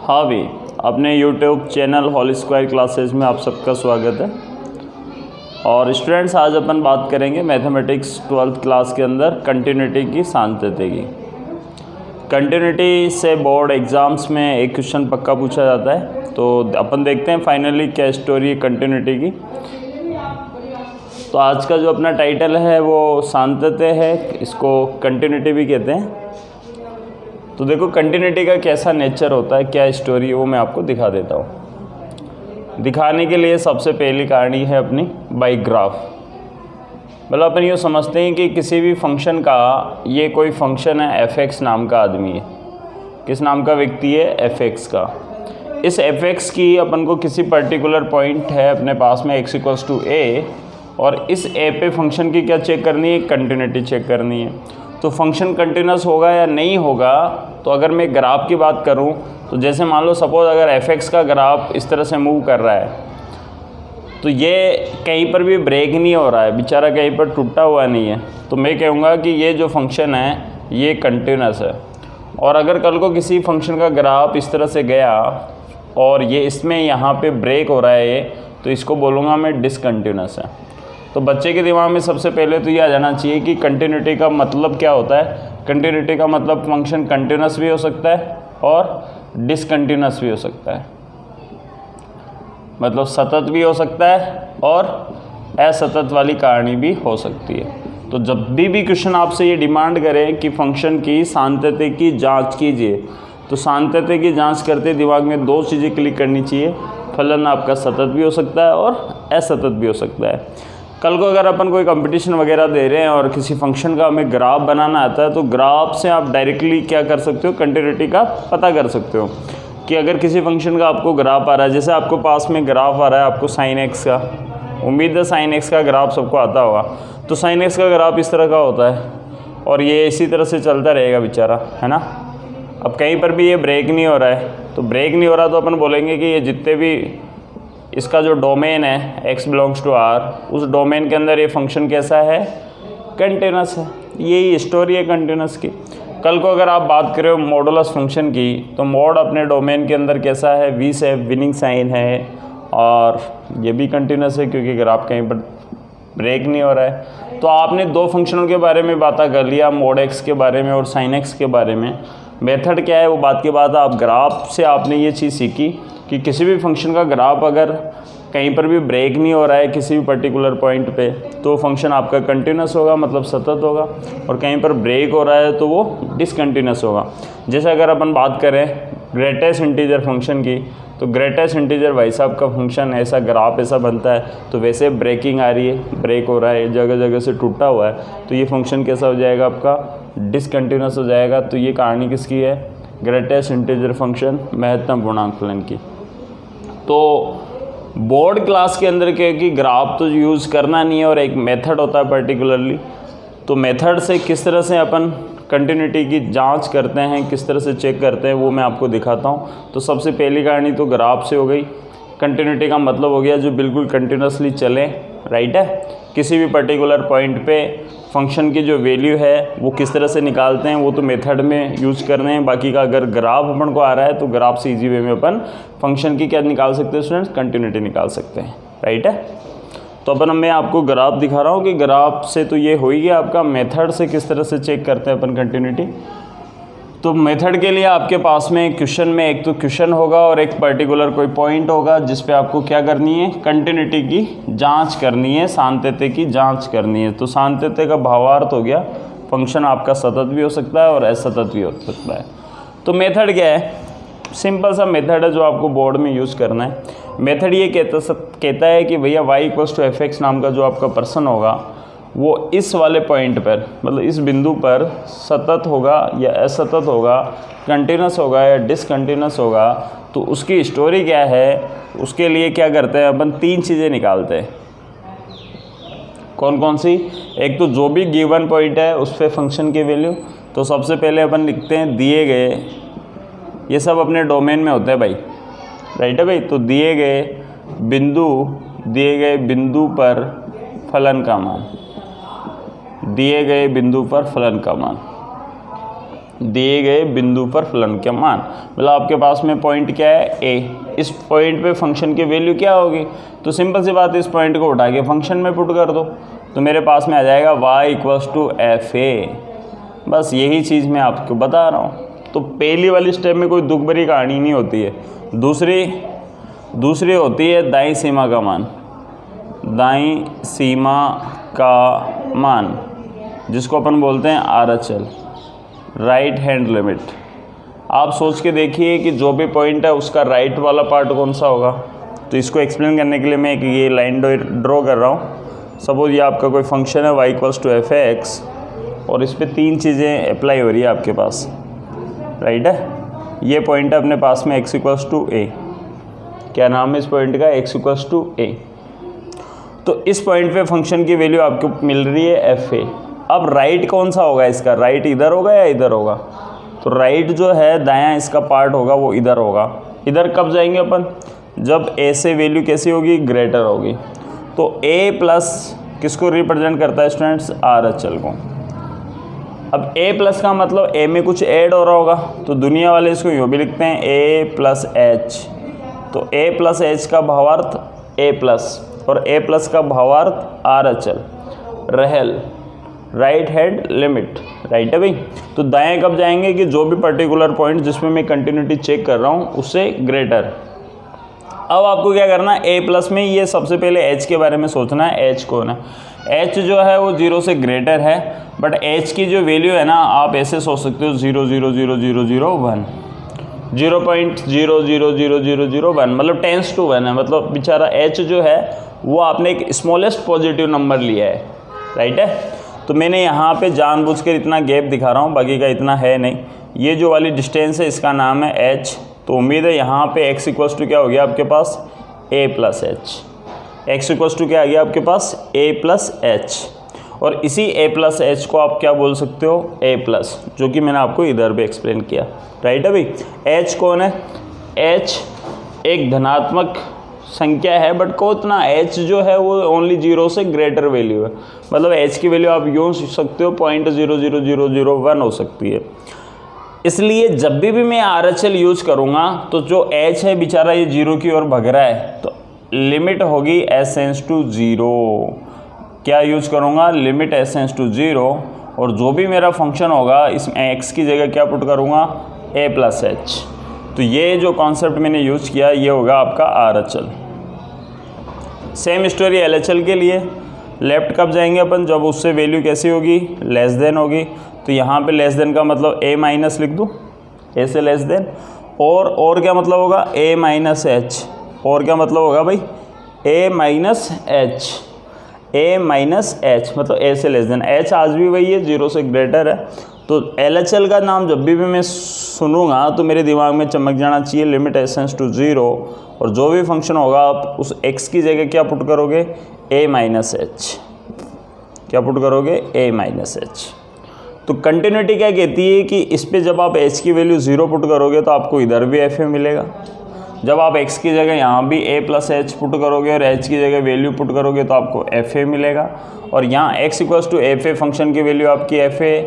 हाँ भी, अपने YouTube channel whole square classes में आप सबका स्वागत है। और स्टूडेंट्स, आज अपन बात करेंगे मैथमेटिक्स 12th क्लास के अंदर कंटिन्यूटी की सांतत्य की। कंटिन्यूटी से बोर्ड एग्ज़ाम्स में एक क्वेश्चन पक्का पूछा जाता है, तो अपन देखते हैं फाइनली क्या स्टोरी है कंटिन्यूटी की। तो आज का जो अपना टाइटल है वो सांतत्य है, इसको कंटिन्यूटी भी कहते हैं। तो देखो कंटिन्यूटी का कैसा नेचर होता है, क्या स्टोरी है, वो मैं आपको दिखा देता हूँ। दिखाने के लिए सबसे पहली कहानी है अपनी बाई ग्राफ। मतलब अपन ये समझते हैं कि किसी भी फंक्शन का, ये कोई फंक्शन है f(x) नाम का आदमी है, किस नाम का व्यक्ति है, f(x) का। इस f(x) की अपन को किसी पर्टिकुलर पॉइंट है अपने पास में x = a, और इस a पे फंक्शन की क्या चेक करनी है, कंटिन्यूटी चेक करनी है। तो फंक्शन कंटिन्यूस होगा या नहीं होगा। तो अगर मैं ग्राफ की बात करूं, तो जैसे मान लो सपोज अगर f(x) का ग्राफ इस तरह से मूव कर रहा है, तो ये कहीं पर भी ब्रेक नहीं हो रहा है, बेचारा कहीं पर टूटा हुआ नहीं है, तो मैं कहूँगा कि ये जो फंक्शन है ये कंटिन्यूस है। और अगर कल को किसी फंक्शन का ग्राफ इस तरह से गया और ये इसमें यहाँ पे ब्रेक हो रहा है, तो इसको बोलूँगा मैं डिसकंटिन्यूस है। तो बच्चे के दिमाग में सबसे पहले तो ये आ जाना चाहिए कि कंटिन्यूटी का मतलब क्या होता है। कंटिन्यूटी का मतलब फंक्शन कंटिन्यूस भी हो सकता है और डिसकंटिन्यूस भी हो सकता है, मतलब सतत भी हो सकता है और असतत वाली कहानी भी हो सकती है। तो जब भी क्वेश्चन आपसे ये डिमांड करें कि फंक्शन की सांतत्य की जांच कीजिए, तो सांतत्य की जांच करते दिमाग में दो चीज़ें क्लिक करनी चाहिए। फलन आपका सतत भी हो सकता है और असतत भी हो सकता है। कल को अगर अपन कोई कंपटीशन वगैरह दे रहे हैं और किसी फंक्शन का हमें ग्राफ बनाना आता है, तो ग्राफ से आप डायरेक्टली क्या कर सकते हो, कंटिन्यूटी का पता कर सकते हो। कि अगर किसी फंक्शन का आपको ग्राफ आ रहा है, जैसे आपको पास में ग्राफ आ रहा है आपको sin x का, उम्मीद है sin x का ग्राफ सबको आता होगा। तो sin x का ग्राफ इस तरह का होता है और ये इसी तरह से चलता रहेगा बेचारा, है ना। अब कहीं पर भी ये ब्रेक नहीं हो रहा है, तो ब्रेक नहीं हो रहा तो अपन बोलेंगे कि ये जितने भी इसका जो डोमेन है x बिलोंग्स टू r, उस डोमेन के अंदर ये फंक्शन कैसा है, कंटिन्यूस है। यही स्टोरी है कंटिन्यूस की। कल को अगर आप बात करें मॉडुलस फंक्शन की, तो मॉड अपने डोमेन के अंदर कैसा है, v से विनिंग साइन है, और ये भी कंटिन्यूस है क्योंकि ग्राफ कहीं पर ब्रेक नहीं हो रहा है। तो आपने दो फंक्शनों के बारे में बात कर लिया, मॉड x के बारे में और साइन x के बारे में। मेथड क्या है वो बात की बात है। आप ग्राफ से आपने ये चीज़ सीखी कि किसी भी फंक्शन का ग्राफ अगर कहीं पर भी ब्रेक नहीं हो रहा है किसी भी पर्टिकुलर पॉइंट पे, तो फंक्शन आपका कंटिन्यूस होगा, मतलब सतत होगा। और कहीं पर ब्रेक हो रहा है तो वो डिसकंटिन्यूस होगा। जैसे अगर अपन बात करें ग्रेटेस्ट इंटीजर फंक्शन की, तो ग्रेटेस्ट इंटीजर भाई साहब का फंक्शन ऐसा ग्राफ ऐसा बनता है, तो वैसे ब्रेकिंग आ रही है, ब्रेक हो रहा है, जगह जगह से टूटा हुआ है, तो ये फंक्शन कैसा हो जाएगा, आपका डिसकंटिन्यूस हो जाएगा। तो ये कहानी किसकी है, ग्रेटेस्ट इंटीजर फंक्शन, महत्तम पूर्णांक फलन की। तो बोर्ड क्लास के अंदर क्या है कि ग्राफ तो यूज़ करना नहीं है और एक मेथड होता है पर्टिकुलरली। तो मेथड से किस तरह से अपन कंटिन्यूटी की जांच करते हैं, किस तरह से चेक करते हैं, वो मैं आपको दिखाता हूँ। तो सबसे पहली कहानी तो ग्राफ से हो गई। कंटिन्यूटी का मतलब हो गया जो बिल्कुल कंटिन्यूसली चले, राइट है। किसी भी पर्टिकुलर पॉइंट पे फंक्शन की जो वैल्यू है वो किस तरह से निकालते हैं, वो तो मेथड में यूज करने हैं। बाकी का अगर ग्राफ अपन को आ रहा है तो ग्राफ से इजी वे में अपन फंक्शन की क्या निकाल सकते हैं स्टूडेंट्स, कंटिन्यूटी निकाल सकते हैं, राइट है। तो अपन मैं आपको ग्राफ दिखा रहा हूँ कि ग्राफ से तो ये हो ही गया आपका, मेथड से किस तरह से चेक करते हैं अपन कंटिन्यूटी। तो मेथड के लिए आपके पास में क्वेश्चन में एक तो क्वेश्चन होगा और एक पर्टिकुलर कोई पॉइंट होगा जिस पे आपको क्या करनी है, कंटिन्यूटी की जांच करनी है, सांतत्य की जांच करनी है। तो सांतत्य का भावार्थ हो गया फंक्शन आपका सतत भी हो सकता है और असतत भी हो सकता है। तो मेथड क्या है, सिंपल सा मेथड है जो आपको बोर्ड में यूज़ करना है। मेथड ये कहता है कि भैया y = f(x) नाम का जो आपका पर्सन होगा वो इस वाले पॉइंट पर, मतलब इस बिंदु पर सतत होगा या असतत होगा, कंटिन्यूस होगा या डिसकंटिन्यूस होगा। तो उसकी स्टोरी क्या है, उसके लिए क्या करते हैं अपन, तीन चीज़ें निकालते हैं। कौन कौन सी, एक तो जो भी गिवन पॉइंट है उस पर फंक्शन की वैल्यू। तो सबसे पहले अपन लिखते हैं दिए गए, ये सब अपने डोमेन में होता है भाई, राइट है भाई। तो दिए गए बिंदु पर फलन का मान, दिए गए बिंदु पर फलन का मान। दिए गए बिंदु पर फलन का मान। मतलब आपके पास में पॉइंट क्या है ए, इस पॉइंट पे फंक्शन की वैल्यू क्या होगी, तो सिंपल सी बात है, इस पॉइंट को उठा के फंक्शन में पुट कर दो, तो मेरे पास में आ जाएगा y = fa। बस यही चीज़ मैं आपको बता रहा हूँ। तो पहली वाली स्टेप में कोई दुख भरी कहानी नहीं होती है। दूसरी होती है दाईं सीमा का मान, दाईं सीमा का मान जिसको अपन बोलते हैं RHL, राइट हैंड लिमिट। आप सोच के देखिए कि जो भी पॉइंट है उसका राइट वाला पार्ट कौन सा होगा। तो इसको एक्सप्लेन करने के लिए मैं एक ये लाइन ड्रॉ कर रहा हूँ। सपोज ये आपका कोई फंक्शन है y = f(x) और इस पर 3 चीज़ें अप्लाई हो रही है आपके पास, राइट है। ये पॉइंट है अपने पास में x = a। क्या नाम है इस पॉइंट का, x = a। तो इस पॉइंट पे फंक्शन की वैल्यू आपको मिल रही है fa। अब राइट कौन सा होगा इसका, राइट इधर होगा या इधर होगा, तो राइट जो है दायां इसका पार्ट होगा वो इधर होगा। इधर कब जाएंगे अपन, जब a से वैल्यू कैसी होगी, ग्रेटर होगी। तो a+ किसको रिप्रेजेंट करता है स्टूडेंट्स, RHL को। अब a+ का मतलब a में कुछ ऐड हो रहा होगा, तो दुनिया वाले इसको यूँ भी लिखते हैं a+h। तो a+h का भावार्थ a+ और a+ का भावार्थ RHL, रहल, राइट हैंड लिमिट, राइट है भाई। तो दाएं कब जाएंगे कि जो भी पर्टिकुलर पॉइंट जिसमें मैं कंटिन्यूटी चेक कर रहा हूँ उससे ग्रेटर। अब आपको क्या करना है, a+ में ये सबसे पहले h के बारे में सोचना है। h कौन है, h जो है वो 0 से ग्रेटर है, बट h की जो वैल्यू है ना आप ऐसे सोच सकते हो 0.00001, 0.00001, मतलब 10 to 1 है। मतलब बेचारा h जो है वो आपने एक स्मॉलेस्ट पॉजिटिव नंबर लिया है, राइट है। तो मैंने यहाँ पे जानबूझकर इतना गैप दिखा रहा हूँ, बाकी का इतना है नहीं। ये जो वाली डिस्टेंस है इसका नाम है h। तो उम्मीद है यहाँ पे x = क्या हो गया आपके पास, a+h। x = क्या आ गया आपके पास, a+h। और इसी a+h को आप क्या बोल सकते हो, a+, जो कि मैंने आपको इधर भी एक्सप्लेन किया, राइट है भाई। h कौन है, h एक धनात्मक संख्या है, बट कितना, h जो है वो ओनली 0 से ग्रेटर वैल्यू है। मतलब h की वैल्यू आप यूँ सोच सकते हो 0.00001 हो सकती है। इसलिए जब भी मैं RHL यूज करूँगा तो जो h है बेचारा ये 0 की ओर भग रहा है, तो लिमिट होगी s → 0। क्या यूज करूँगा, लिमिट s → 0, और जो भी मेरा फंक्शन होगा इसमें x की जगह क्या पुट करूँगा, a+h। तो ये जो कॉन्सेप्ट मैंने यूज किया ये होगा आपका RHL। सेम स्टोरी LHL के लिए। लेफ्ट कब जाएंगे अपन, जब उससे वैल्यू कैसी होगी, लेस देन होगी। तो यहाँ पे लेस देन का मतलब a- लिख दूँ, a से लेस देन। और क्या मतलब होगा, a-h। और क्या मतलब होगा भाई, a-h, a-h मतलब a से लेस देन। h आज भी वही है, 0 से ग्रेटर है। तो LHL का नाम जब भी मैं सुनूंगा तो मेरे दिमाग में चमक जाना चाहिए लिमिट s → 0, और जो भी फंक्शन होगा आप उस x की जगह क्या पुट करोगे, a-h। क्या पुट करोगे, a-h। तो कंटिन्यूटी क्या कहती है कि इस पे जब आप h की वैल्यू 0 पुट करोगे तो आपको इधर भी fa मिलेगा। जब आप x की जगह यहाँ भी a+h पुट करोगे और h की जगह वैल्यू पुट करोगे तो आपको fa मिलेगा। और यहाँ x = fa फंक्शन की वैल्यू आपकी fa है।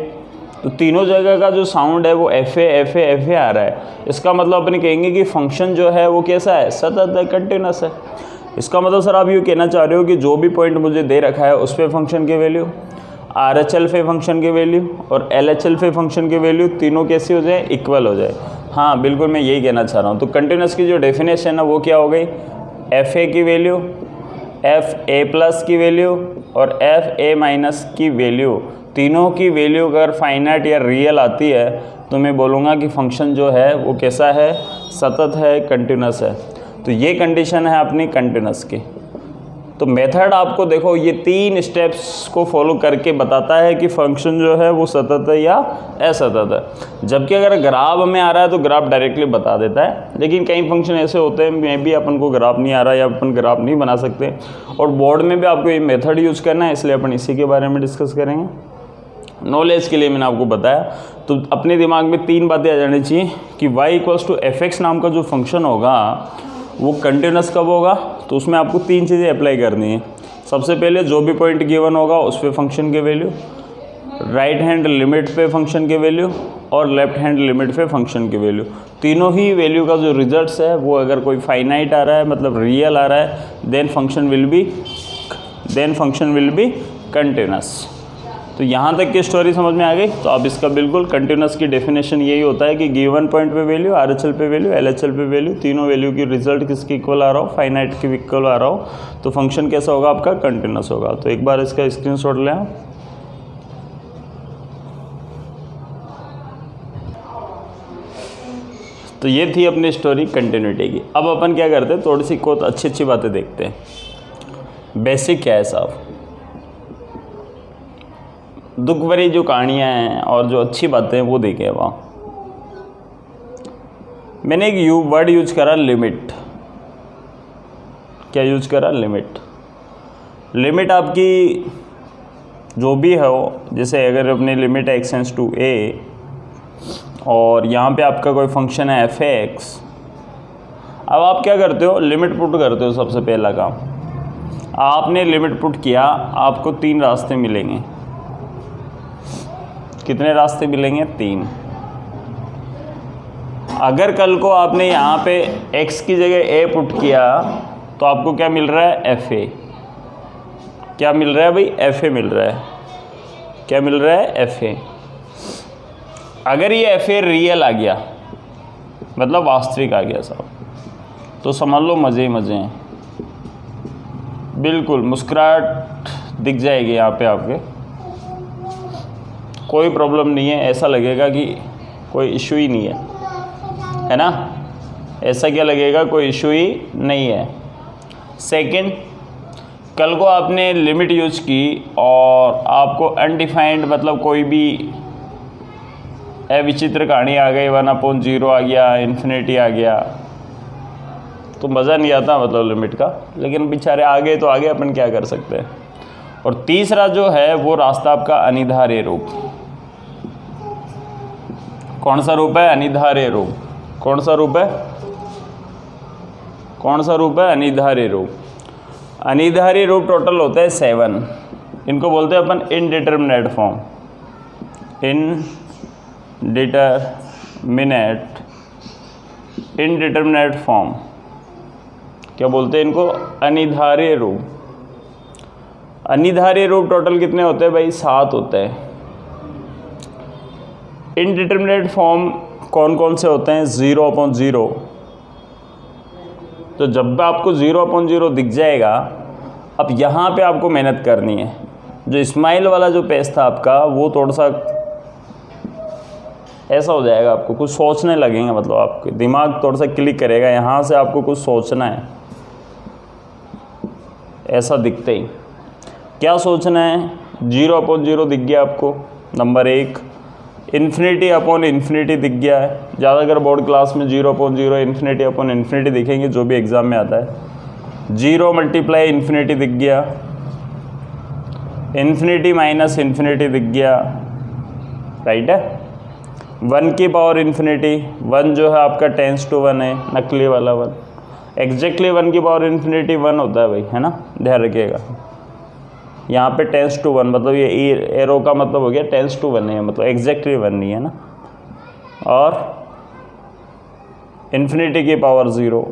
तो तीनों जगह का जो साउंड है वो fa आ रहा है। इसका मतलब अपन कहेंगे कि फंक्शन जो है वो कैसा है, सतत है, कंटिन्यूस है। इसका मतलब सर आप ये कहना चाह रहे हो कि जो भी पॉइंट मुझे दे रखा है उस पे फंक्शन की वैल्यू, RHL पे फंक्शन की वैल्यू और LHL पे फंक्शन की वैल्यू तीनों कैसी हो जाए, इक्वल हो जाए। हाँ बिल्कुल, मैं यही कहना चाह रहा हूँ। तो कंटिन्यूस की जो डेफिनेशन है वो क्या हो गई, fa की वैल्यू, fa+ की वैल्यू और fa- की वैल्यू, तीनों की वैल्यू अगर फाइनाइट या रियल आती है तो मैं बोलूँगा कि फंक्शन जो है वो कैसा है, सतत है, कंटिन्यूस है। तो ये कंडीशन है अपनी कंटिन्यूस की। तो मेथड आपको देखो ये 3 स्टेप्स को फॉलो करके बताता है कि फंक्शन जो है वो सतत है या असतत है। जबकि अगर ग्राफ हमें आ रहा है तो ग्राफ डायरेक्टली बता देता है, लेकिन कई फंक्शन ऐसे होते हैं मे भी अपन को ग्राफ नहीं आ रहा या अपन ग्राफ नहीं बना सकते, और बोर्ड में भी आपको ये मेथड यूज़ करना है, इसलिए अपन इसी के बारे में डिस्कस करेंगे। नॉलेज के लिए मैंने आपको बताया। तो अपने दिमाग में 3 बातें आ जानी चाहिए कि y = f(x) नाम का जो फंक्शन होगा वो कंटिन्यूस कब होगा, तो उसमें आपको 3 चीज़ें अप्लाई करनी है। सबसे पहले जो भी पॉइंट गिवन होगा उस पर फंक्शन की वैल्यू, राइट हैंड लिमिट पे फंक्शन की वैल्यू और लेफ्ट हैंड लिमिट पे फंक्शन की वैल्यू, तीनों ही वैल्यू का जो रिजल्ट्स है वो अगर कोई फाइनाइट आ रहा है मतलब रियल आ रहा है then function will be continuous. तो यहाँ तक की स्टोरी समझ में आ गई। तो अब इसका बिल्कुल कंटिन्यूस की डेफिनेशन यही होता है कि गिवन पॉइंट पे वैल्यू, RHL पे वैल्यू, LHL पे वैल्यू, तीनों वैल्यू की रिजल्ट किसके इक्वल आ रहा हो, फाइनाइट के इक्वल आ रहा हो, तो फंक्शन कैसा होगा आपका, कंटिन्यूस होगा। तो एक बार इसका स्क्रीनशॉट लें आप। तो ये थी अपनी स्टोरी कंटिन्यूटी की। अब अपन क्या करते हैं, थोड़ी सी को अच्छी अच्छी बातें देखते हैं। बेसिक क्या है साहब, दुख भरी जो कहानियाँ हैं और जो अच्छी बातें हैं वो देखें। वहाँ मैंने एक वर्ड यूज करा लिमिट। क्या यूज करा, लिमिट। लिमिट आपकी जो भी हो, जैसे अगर अपनी लिमिट है x टू a और यहाँ पे आपका कोई फंक्शन है f(x), अब आप क्या करते हो, लिमिट पुट करते हो। सबसे पहला काम आपने लिमिट पुट किया, आपको 3 रास्ते मिलेंगे। कितने रास्ते मिलेंगे, 3। अगर कल को आपने यहाँ पे x की जगह a पुट किया तो आपको क्या मिल रहा है, fa। क्या मिल रहा है भाई, fa मिल रहा है। क्या मिल रहा है, fa। अगर ये fa रियल आ गया मतलब वास्तविक आ गया साहब, तो समझ लो मज़े ही मज़े हैं। बिल्कुल मुस्कुराहट दिख जाएगी यहाँ पे आपके, कोई प्रॉब्लम नहीं है। ऐसा लगेगा कि कोई इशू ही नहीं है ना। ऐसा क्या लगेगा, कोई इशू ही नहीं है। सेकंड, कल को आपने लिमिट यूज की और आपको अनडिफाइंड मतलब कोई भी विचित्र कहानी आ गई, 1/0 आ गया, इन्फिनिटी आ गया, तो मज़ा नहीं आता मतलब लिमिट का। लेकिन बेचारे आ गए तो आगे, अपन क्या कर सकते हैं। और तीसरा जो है वो रास्ता आपका अनिधार्य रूप। कौन सा रूप है, अनिधार्य रूप। कौन सा रूप है, कौन सा रूप है, अनिधार्य रूप। अनिधार्य रूप टोटल होते हैं 7। इनको बोलते हैं अपन इनडिटरमिनेट फॉर्म। इनडिटरमिनेट फॉर्म क्या बोलते हैं इनको, अनिधार्य रूप। अनिधार्य रूप टोटल कितने होते हैं भाई, 7 होते हैं। इनडिटरमिनेट फॉर्म कौन कौन से होते हैं, 0/0। तो जब आपको 0/0 दिख जाएगा, अब यहाँ पे आपको मेहनत करनी है। जो स्माइल वाला जो पेज था आपका, वो थोड़ा सा ऐसा हो जाएगा, आपको कुछ सोचने लगेंगे, मतलब आपके दिमाग थोड़ा सा क्लिक करेगा, यहाँ से आपको कुछ सोचना है। ऐसा दिखते ही क्या सोचना है, 0/0 दिख गया आपको, नंबर 1। इन्फिनिटी अपॉन इन्फिनिटी दिख गया है। ज़्यादातर बोर्ड क्लास में 0/0 इन्फिनिटी अपॉन इन्फिनिटी दिखेंगे, जो भी एग्ज़ाम में आता है। 0 × इन्फिनिटी दिख गया, इन्फिनिटी माइनस इन्फिनिटी दिख गया, राइट है। 1 की पावर इन्फिनिटी, 1 जो है आपका 10⁻1 है, नकली वाला 1। एग्जैक्टली 1 की पावर इन्फिनिटी 1 होता है भाई, है ना, ध्यान रखिएगा। यहाँ पे 10⁻1 मतलब ये एरो का मतलब हो गया 10⁻1 है, मतलब एग्जैक्टली 1 नहीं है ना। और इन्फिनिटी की पावर 0,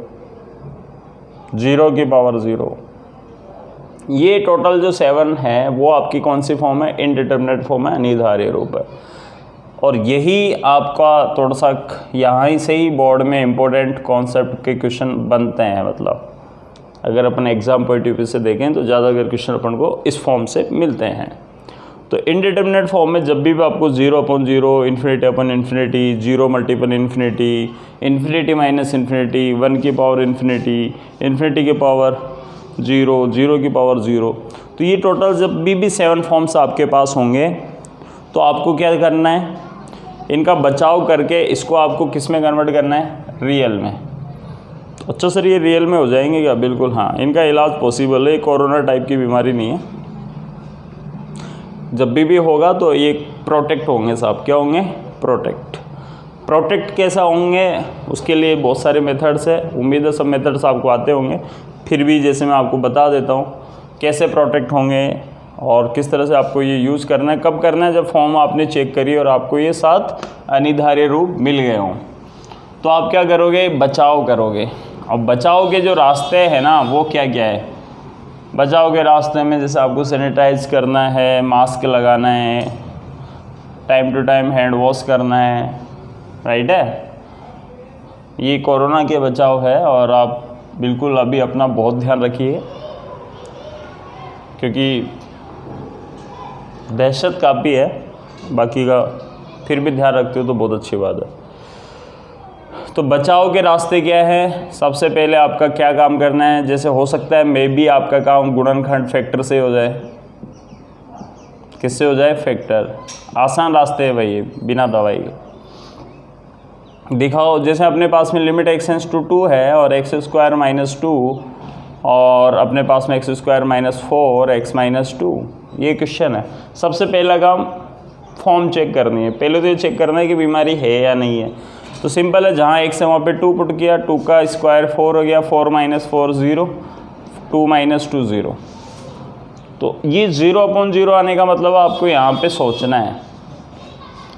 0 की पावर 0। ये टोटल जो 7 है वो आपकी कौन सी फॉर्म है, इनडिटरमिनेट फॉर्म है, अनिधार्य रूप है। और यही आपका थोड़ा सा यहाँ ही से ही बोर्ड में इम्पोर्टेंट कॉन्सेप्ट के क्वेश्चन बनते हैं। मतलब अगर अपन एग्ज़ाम पॉइंट ऑफ व्यू से देखें तो ज़्यादातर क्वेश्चन अपन को इस फॉर्म से मिलते हैं। तो इनडिटरमिनेट फॉर्म में जब भी आपको 0/0, infinity upon infinity, 0 × infinity, infinity minus infinity, 1 की पावर इन्फिनिटी, इन्फिनिटी की पावर 0, 0 की पावर 0, तो ये टोटल जब भी 7 फॉर्म्स आपके पास होंगे तो आपको क्या करना है, इनका बचाव करके इसको आपको किस में कन्वर्ट करना है, रियल में। तो अच्छा सर ये रियल में हो जाएंगे क्या, बिल्कुल हाँ, इनका इलाज पॉसिबल है। कोरोना टाइप की बीमारी नहीं है, जब भी होगा तो ये प्रोटेक्ट होंगे साहब। क्या होंगे, प्रोटेक्ट कैसा होंगे, उसके लिए बहुत सारे मेथड्स है। उम्मीद है सब मेथड्स आपको आते होंगे, फिर भी जैसे मैं आपको बता देता हूँ कैसे प्रोटेक्ट होंगे और किस तरह से आपको ये यूज़ करना है, कब करना है, जब फॉर्म आपने चेक करी और आपको ये 7 अनिवार्य रूप मिल गए हों। तो आप क्या करोगे, बचाव करोगे। और बचाव के जो रास्ते हैं ना वो क्या क्या है। बचाव के रास्ते में जैसे आपको सैनिटाइज करना है, मास्क लगाना है, time to time hand wash करना है, राइट है। ये कोरोना के बचाव है और आप बिल्कुल अभी अपना बहुत ध्यान रखिए, क्योंकि दहशत काफ़ी है, बाकी का फिर भी ध्यान रखते हो तो बहुत अच्छी बात है। तो बचाव के रास्ते क्या है, सबसे पहले आपका क्या काम करना है, जैसे हो सकता है मे बी आपका काम गुणनखंड फैक्टर से हो जाए। किससे हो जाए, फैक्टर। आसान रास्ते है भाई, बिना दवाई के। दिखाओ, जैसे अपने पास में लिमिट x → 2 है और x² - 2 और अपने पास में x² - 4 x - 2, ये क्वेश्चन है। सबसे पहला काम फॉर्म चेक करनी है। पहले तो ये चेक करना है कि बीमारी है या नहीं है। तो सिंपल है, जहाँ x है वहाँ पे 2 पुट किया, 2 का स्क्वायर 4 हो गया, 4 - 4 0, 2 - 2 0। तो ये 0/0 आने का मतलब आपको यहाँ पे सोचना है,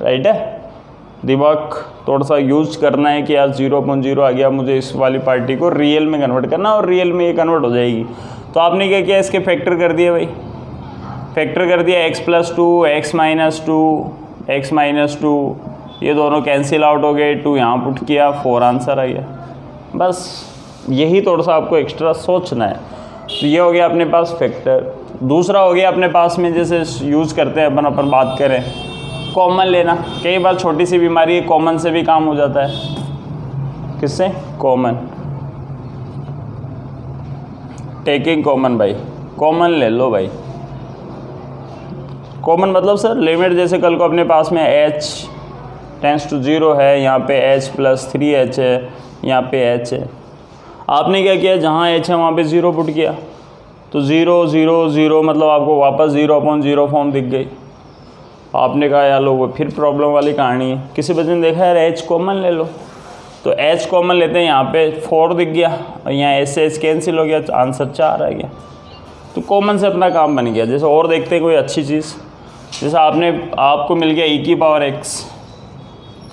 राइट है। दिमाग थोड़ा सा यूज करना है कि यार 0/0 आ गया, मुझे इस वाली पार्टी को रियल में कन्वर्ट करना, और रियल में ये कन्वर्ट हो जाएगी। तो आपने क्या किया, इसके फैक्टर कर दिया भाई, फैक्टर कर दिया x + 2, x - 2, x - 2, ये दोनों कैंसिल आउट हो गए, 2 यहाँ पुट किया, 4 आंसर आ गया। बस यही थोड़ा सा आपको एक्स्ट्रा सोचना है। तो ये हो गया अपने पास फैक्टर। दूसरा हो गया अपने पास में, जैसे यूज़ करते हैं अपन बात करें, कॉमन लेना। कई बार छोटी सी बीमारी है, कॉमन से भी काम हो जाता है। किससे, कॉमन। टेकिंग कॉमन भाई, कॉमन ले लो भाई। कॉमन मतलब सर लिमिट, जैसे कल को अपने पास में h → 0 है, यहाँ पे h + 3h है, यहाँ पे h है। आपने क्या किया, जहाँ h है वहाँ पे 0 पुट किया, तो 0 0 0 मतलब आपको वापस 0/0 फॉर्म दिख गई। आपने कहा यार लोगों, फिर प्रॉब्लम वाली कहानी है। किसी बच्चे ने देखा यार h कॉमन ले लो, तो h कॉमन लेते हैं, यहाँ पे 4 दिख गया और यहाँ h से h कैंसिल हो गया, आंसर 4 आ गया। तो कॉमन से अपना काम बन गया। जैसे और देखते हैं कोई अच्छी चीज़, जैसे आपको मिल गया e⁻x,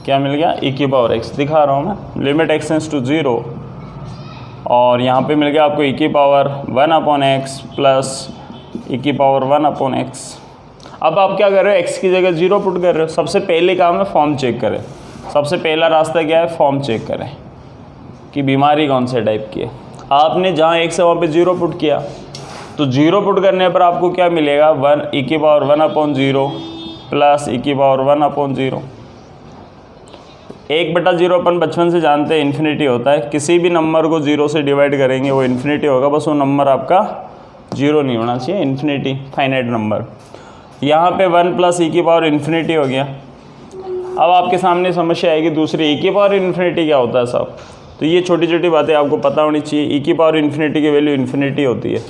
क्या मिल गया, e⁻x दिखा रहा हूँ मैं, लिमिट x → 0 और यहाँ पे मिल गया आपको e⁻1/x प्लस e⁻1/x। अब आप क्या कर रहे हो, x की जगह 0 पुट कर रहे हो। सबसे पहले काम है फॉर्म चेक करें। सबसे पहला रास्ता क्या है, फॉर्म चेक करें कि बीमारी कौन से टाइप की है। आपने जहाँ x है वहाँ पे 0 पुट किया, तो 0 पुट करने पर आपको क्या मिलेगा, e⁻1/0 प्लस e⁻1/0। 1/0 अपन बचपन से जानते हैं इन्फिनिटी होता है। किसी भी नंबर को 0 से डिवाइड करेंगे वो इन्फिनिटी होगा, बस वो नंबर आपका 0 नहीं होना चाहिए, इन्फिनिटी फाइनाइट नंबर। यहाँ पे 1 प्लस e⁻∞ हो गया। अब आपके सामने समस्या आएगी दूसरी, e⁻∞ क्या होता है साहब। तो ये छोटी छोटी बातें आपको पता होनी चाहिए। e⁻∞ की वैल्यू इन्फिनिटी होती है,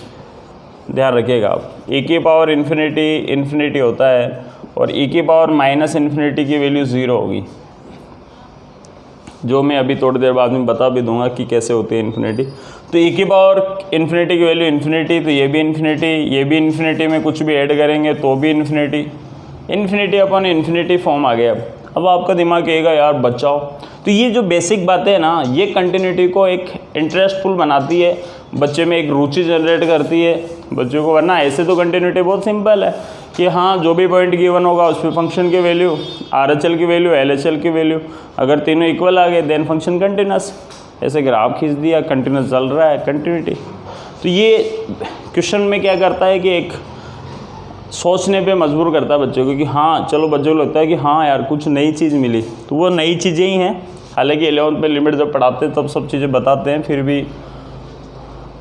ध्यान रखिएगा आप। e⁻∞ इन्फिनिटी होता है और e⁻∞ की वैल्यू 0 होगी, जो मैं अभी थोड़ी देर बाद में बता भी दूंगा कि कैसे होती है इन्फिनिटी। तो e⁻∞ की वैल्यू इन्फिनिटी, तो ये भी इन्फिनिटी, ये भी इन्फिनिटी में कुछ भी ऐड करेंगे तो भी infinity, infinity upon infinity form आ गया। अब आपका दिमाग कहेगा यार बचाओ। तो ये जो बेसिक बातें हैं ना, ये कंटिन्यूटी को एक इंटरेस्टफुल बनाती है, बच्चे में एक रुचि जनरेट करती है बच्चों को। वरना ऐसे तो कंटिन्यूटी बहुत सिंपल है कि हाँ जो भी पॉइंट गिवन होगा उस पर फंक्शन की वैल्यू, RHL की वैल्यू, LHL की वैल्यू, अगर तीनों इक्वल आ गए देन फंक्शन कंटिन्यूस। ऐसे ग्राफ खींच दिया, कंटिन्यूस चल रहा है, कंटिन्यूटी। तो ये क्वेश्चन में क्या करता है कि एक सोचने पे मजबूर करता है बच्चों को कि हाँ चलो, बच्चों को लगता है कि हाँ यार कुछ नई चीज़ मिली। तो वो नई चीज़ें ही हैं। हालांकि 11th में लिमिट जब पढ़ाते हैं तब सब चीज़ें बताते हैं, फिर भी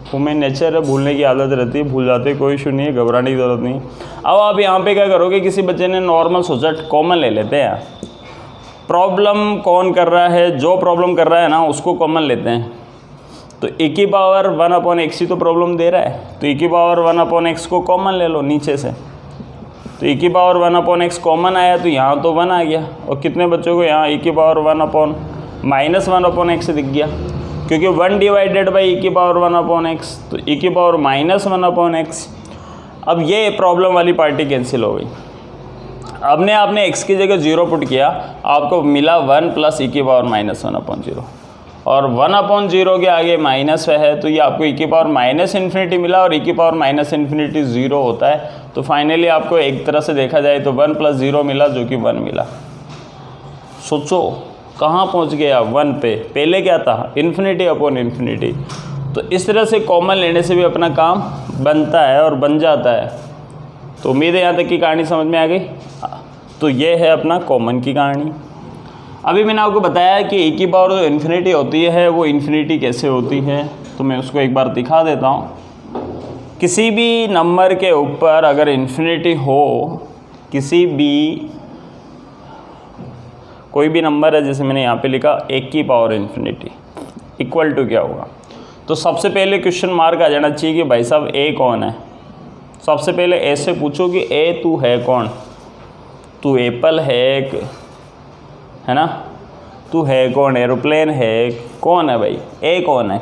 ह्यूमन नेचर है, भूलने की आदत रहती है, भूल जाते हैं, कोई इशू नहीं है, घबराने की ज़रूरत नहीं। अब आप यहाँ पे क्या करोगे, किसी बच्चे ने नॉर्मल सोचा, कॉमन ले लेते हैं। प्रॉब्लम कौन कर रहा है, जो प्रॉब्लम कर रहा है ना उसको कॉमन लेते हैं। तो e⁻1/x ही तो प्रॉब्लम दे रहा है, तो e⁻1/x को कॉमन ले लो नीचे से। तो e⁻1/x कॉमन आया तो यहाँ तो 1 आ गया, और कितने बच्चों को यहाँ e⁻1/-1x दिख गया, क्योंकि 1 डिवाइडेड बाई e⁻1/x, तो e⁻1/x अब ये प्रॉब्लम वाली पार्टी कैंसिल हो गई। आपने x की जगह 0 पुट किया, आपको मिला 1 प्लस e⁻⁻1/0 और 1/0 के आगे माइनस है, तो ये आपको e⁻∞ मिला और e⁻∞ 0 होता है। तो फाइनली आपको एक तरह से देखा जाए तो 1 + 0 मिला, जो कि 1 मिला। सोचो कहाँ पहुँच गया 1 पे, पहले क्या था ∞/∞। तो इस तरह से कॉमन लेने से भी अपना काम बनता है और बन जाता है। तो उम्मीद है यहाँ तक की कहानी समझ में आ गई। तो ये है अपना कॉमन की कहानी। अभी मैंने आपको बताया कि e⁻∞ होती है वो इन्फिनिटी कैसे होती है, तो मैं उसको एक बार दिखा देता हूँ। किसी भी नंबर के ऊपर अगर इन्फिनिटी हो, किसी भी कोई भी नंबर है, जैसे मैंने यहाँ पे लिखा e⁻∞, इक्वल टू क्या होगा, तो सबसे पहले क्वेश्चन मार्क आ जाना चाहिए कि भाई साहब ए कौन है। सबसे पहले ऐसे पूछो कि ए तू है कौन, तू एप्पल है ना, तू है कौन, एरोप्लेन है, कौन है भाई, ए कौन है।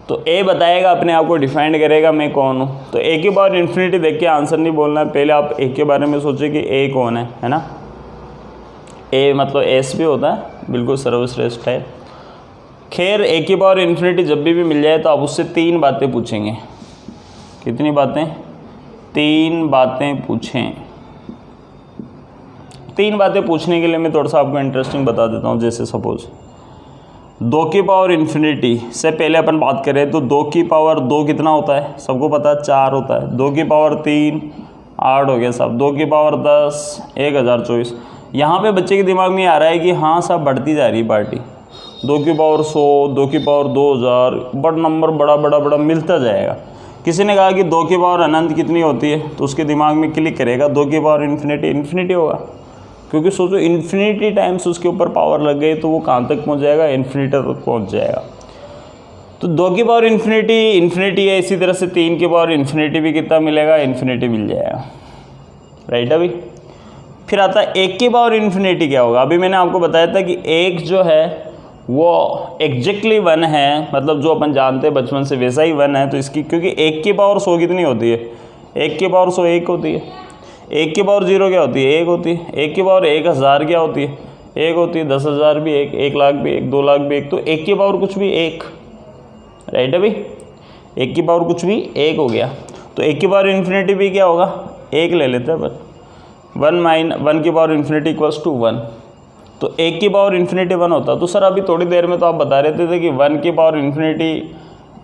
तो ए बताएगा, अपने आप को डिफाइन करेगा मैं कौन हूँ। तो e⁻∞ देख के आंसर नहीं बोलना है, पहले आप ए के बारे में सोचिए कि ए कौन है ना। ए मतलब एस भी होता है, बिल्कुल सर्वश्रेष्ठ है। खैर e⁻∞ जब भी मिल जाए तो आप उससे 3 बातें पूछेंगे। कितनी बातें? 3 बातें पूछें। 3 बातें पूछने के लिए मैं थोड़ा सा आपको इंटरेस्टिंग बता देता हूँ। जैसे सपोज 2⁻∞ से पहले अपन बात करें तो 2 कितना होता है, सबको पता है 4 होता है। 2⁻3 8 हो गया साहब। 2⁻10 1024। यहाँ पे बच्चे के दिमाग में आ रहा है कि हाँ साहब बढ़ती जा रही पार्टी, 2⁻100 2⁻2000 बड़ा नंबर बड़ा मिलता जाएगा। किसी ने कहा कि 2⁻∞ कितनी होती है, तो उसके दिमाग में क्लिक करेगा 2⁻∞ इन्फिनिटी होगा, क्योंकि सोचो इन्फिनिटी टाइम्स उसके ऊपर पावर लग गई तो वो कहाँ तक पहुँच जाएगा, इन्फिनिटी तक पहुँच जाएगा। तो 2⁻∞ इन्फिनिटी है, इसी तरह से 3⁻∞ भी कितना मिलेगा, इन्फिनिटी मिल जाएगा, राइट। अभी फिर आता है 1⁻∞ क्या होगा। अभी मैंने आपको बताया था कि 1 जो है वो एग्जैक्टली 1 है, मतलब जो अपन जानते हैं बचपन से वैसा ही 1 है। तो इसकी क्योंकि 1⁻100 कितनी होती है, 1⁻100 1 होती है। 1⁻0 क्या होती है, 1 होती है। 1⁻1000 क्या होती है, 1 होती है। 10,000 भी 1, 1 लाख भी 1, 2 लाख भी 1। तो 1 कुछ भी 1, राइट। अभी 1 कुछ भी 1 हो गया। तो 1⁻∞ भी क्या होगा, 1 ले लेते हैं, बस 1⁻∞ = 1। तो 1⁻∞ 1 होता। तो सर अभी थोड़ी देर में तो आप बता रहे थे कि 1⁻∞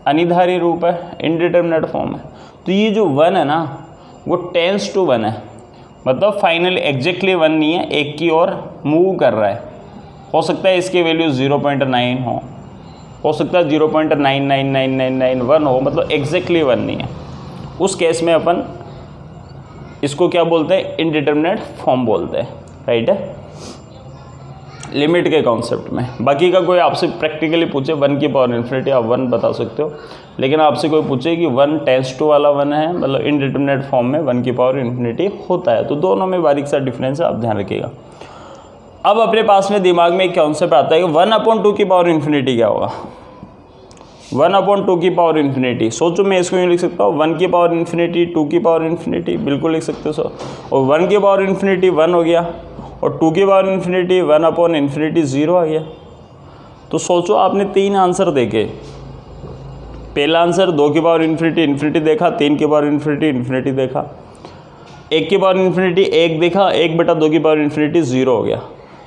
अनिधारी रूप है, इनडिटर्मिनेट फॉर्म है। तो ये जो 1 है ना वो टेंस टू 1 है, मतलब फाइनली एग्जैक्टली 1 नहीं है, 1 की ओर मूव कर रहा है। हो सकता है इसकी वैल्यू 0.9 हो सकता है 0.999991 हो, मतलब एग्जैक्टली 1 नहीं है। उस केस में अपन इसको क्या बोलते हैं, इनडिटर्मिनेट फॉर्म बोलते हैं, राइट है, लिमिट के कॉन्सेप्ट में। बाकी का कोई आपसे प्रैक्टिकली पूछे 1⁻∞, आप 1 बता सकते हो, लेकिन आपसे कोई पूछे कि 1 टेंस टू वाला 1 है, मतलब इनडिटर्मिनेट फॉर्म में 1⁻∞ होता है। तो दोनों में बारीक सा डिफरेंस है, आप ध्यान रखिएगा। अब अपने पास में दिमाग में एक कॉन्सेप्ट आता है कि 1/2⁻∞ क्या होगा। 1/2⁻∞, सोचो मैं इसको यूँ लिख सकता हूँ 1⁻∞, 2⁻∞, बिल्कुल लिख सकते हो सर। और 1⁻∞ 1 हो गया और 2⁻∞ 1/∞ 0 आ गया। तो सोचो आपने 3 आंसर देखे। पहला आंसर 2⁻∞ इन्फिनिटी देखा, 3⁻∞ इन्फिनिटी देखा, 1⁻∞ 1 देखा, 1/2⁻∞ 0 हो गया।